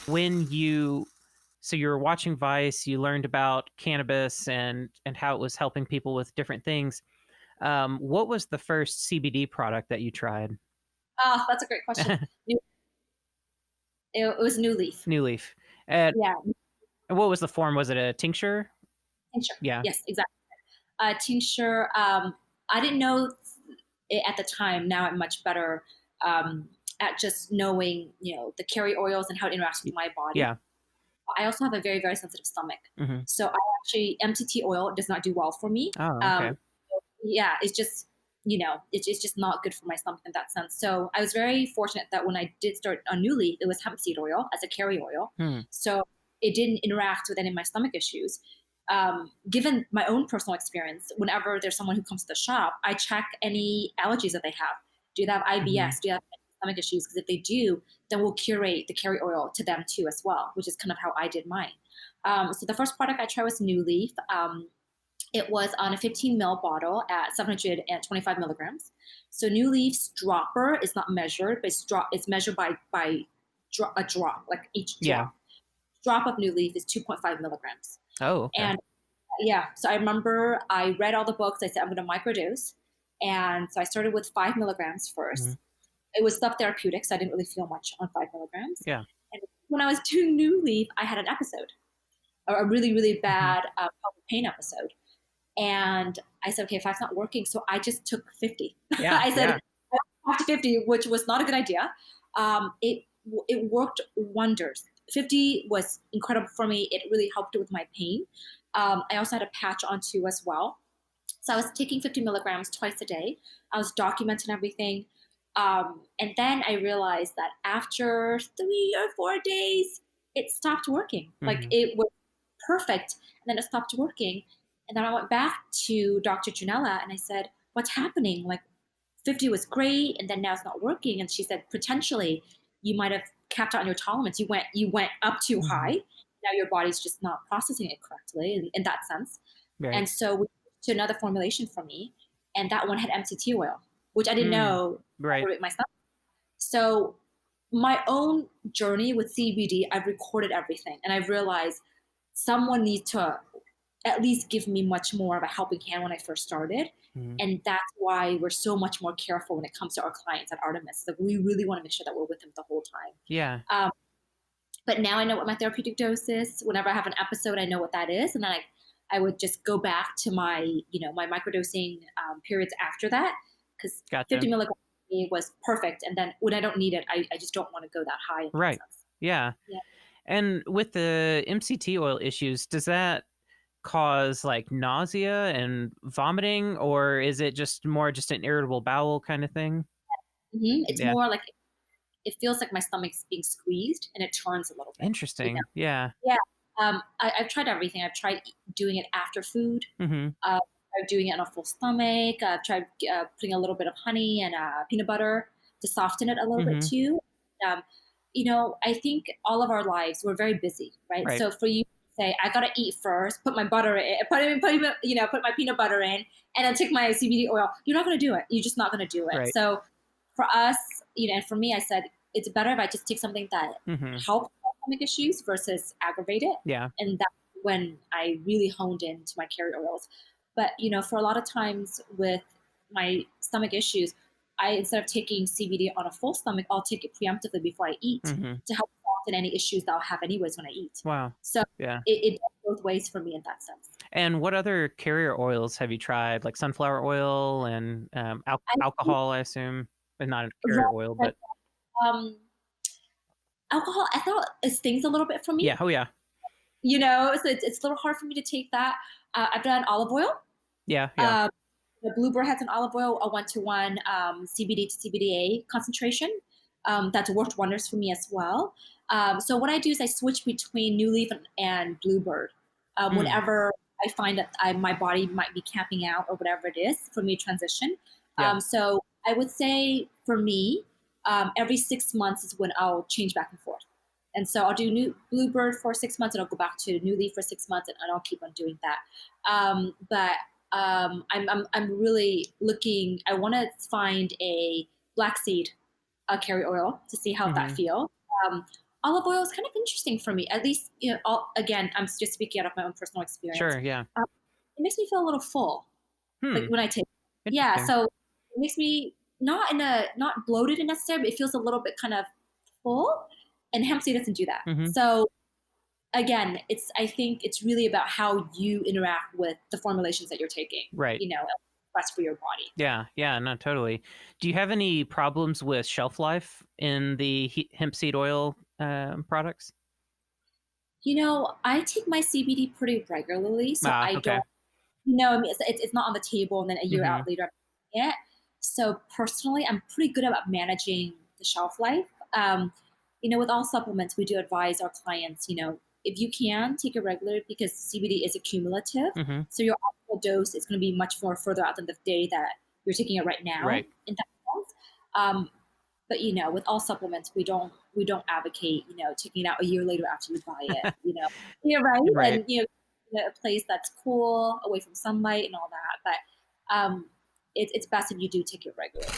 when you were watching Vice, you learned about cannabis and how it was helping people with different things. What was the first CBD product that you tried? Oh, that's a great question. It was New Leaf. New Leaf. And Yeah, what was the form? Was it a tincture? tincture. Yeah. Yes, exactly. Tincture. I didn't know it at the time. Now I'm much better um, at just knowing, the carry oils and how it interacts with my body. Yeah. I also have a very, very sensitive stomach. Hmm. So I actually, MTT oil does not do well for me. Oh, okay. Yeah, it's just, it's just not good for my stomach in that sense. So I was very fortunate that when I did start on New Leaf, it was hemp seed oil as a carry oil. Hmm. So it didn't interact with any of my stomach issues. Given my own personal experience, whenever there's someone who comes to the shop, I check any allergies that they have. Do they have Hmm. IBS? Do they have any stomach issues? Because if they do, then we'll curate the carry oil to them too as well, which is kind of how I did mine. So the first product I tried was New Leaf. It was on a 15 ml bottle at 725 milligrams. So New Leaf's dropper is not measured, but it's measured by a drop, like each Yeah. drop of New Leaf is 2.5 milligrams. Oh, okay. And yeah, so I remember I read all the books. I said, I'm going to microdose. And so I started with 5 milligrams Hmm. first. It was subtherapeutic, so I didn't really feel much on 5 milligrams. Yeah. And when I was doing New Leaf, I had an episode, a really, really Hmm. bad pelvic pain episode. And I said, okay, if that's not working, so I just took 50. Yeah. I said, Yeah. up to 50, which was not a good idea. It worked wonders. 50 was incredible for me. It really helped with my pain. I also had a patch on too as well. So I was taking 50 milligrams twice a day. I was documenting everything. And then I realized that after 3 or 4 days, it stopped working. Like Hmm. it was perfect. And then it stopped working. And then I went back to Dr. Janella and I said, what's happening? Like 50 was great. And then now it's not working. And she said, potentially you might have capped out on your tolerance. You went up too Hmm. high. Now your body's just not processing it correctly in that sense. Right. And so we switched to another formulation for me, and that one had MCT oil, which I didn't Mm. know Right. with my stomach. So my own journey with CBD, I've recorded everything, and I've realized someone needs to at least give me much more of a helping hand when I first started. Hmm. And that's why we're so much more careful when it comes to our clients at Artemis. Like we really want to make sure that we're with them the whole time. Yeah. Um, but now I know what my therapeutic dose is. Whenever I have an episode, I know what that is, and then I would just go back to my my microdosing periods after that because Gotcha. 50 milligrams was perfect. And then when I don't need it, I just don't want to go that high in that Right. sense. Yeah. Yeah. And with the MCT oil issues, does that cause like nausea and vomiting, or is it just more just an irritable bowel kind of thing? It's Yeah. more like it feels like my stomach's being squeezed and it turns a little bit. Interesting. Yeah. Yeah. I've tried everything. I've tried doing it after food. Hmm. I'm doing it on a full stomach. I've tried putting a little bit of honey and peanut butter to soften it a little bit Hmm. too. Um, I think all of our lives we're very busy, right? Right. So for you to say, I gotta eat first, put my butter in, put my peanut butter in, and then take my CBD oil. You're not gonna do it. You're just not gonna do it. Right. So for us, and for me, I said it's better if I just take something that Hmm. helps stomach issues versus aggravate it. Yeah. And that's when I really honed into my carry oils. But for a lot of times with my stomach issues, I instead of taking CBD on a full stomach, I'll take it preemptively before I eat Hmm. to help soften any issues that I'll have anyways when I eat. Wow. So Yeah. it does both ways for me in that sense. And what other carrier oils have you tried? Like sunflower oil and I think alcohol, I assume, but not a carrier oil, right, but um, alcohol, I thought it stings a little bit for me. yeah. Oh, yeah. So it's a little hard for me to take that. I've done olive oil. Yeah. Yeah. Um, the Bluebird has an olive oil, a 1-to-1 CBD to CBDA concentration. That's worked wonders for me as well. So what I do is I switch between New Leaf and Bluebird Mm. whenever I find that my body might be capping out or whatever it is for me to transition. Yeah. So I would say for me, every 6 months is when I'll change back and forth. And so I'll do New Bluebird for 6 months, and I'll go back to New Leaf for 6 months, and I'll keep on doing that. But I'm really looking. I want to find a black seed carry oil to see how that Hmm. feels. Um, olive oil is kind of interesting for me. At least, again, I'm just speaking out of my own personal experience. Sure, yeah. Um, it makes me feel a little full, like Hmm, when I take. Yeah, interesting. so it makes me not bloated necessarily, but it feels a little bit kind of full. And hemp seed doesn't do that. Mhm. So again, I think it's really about how you interact with the formulations that you're taking. Right. Best for your body. Yeah, yeah, no, totally. Do you have any problems with shelf life in the hemp seed oil, products? I take my CBD pretty regularly, so Ah, I okay. don't. I mean, it's not on the table, and then a year Mhm. out later, I'm eating it. So personally, I'm pretty good about managing the shelf life. With all supplements, we do advise our clients, if you can take it regular because CBD is accumulative, Mhm. so your optimal dose is going to be much more further out than the day that you're taking it right now. Right. In that sense, but with all supplements, we don't advocate taking it out a year later after you buy it. Yeah, right, Right. and a place that's cool, away from sunlight and all that. But it's best if you do take it regularly.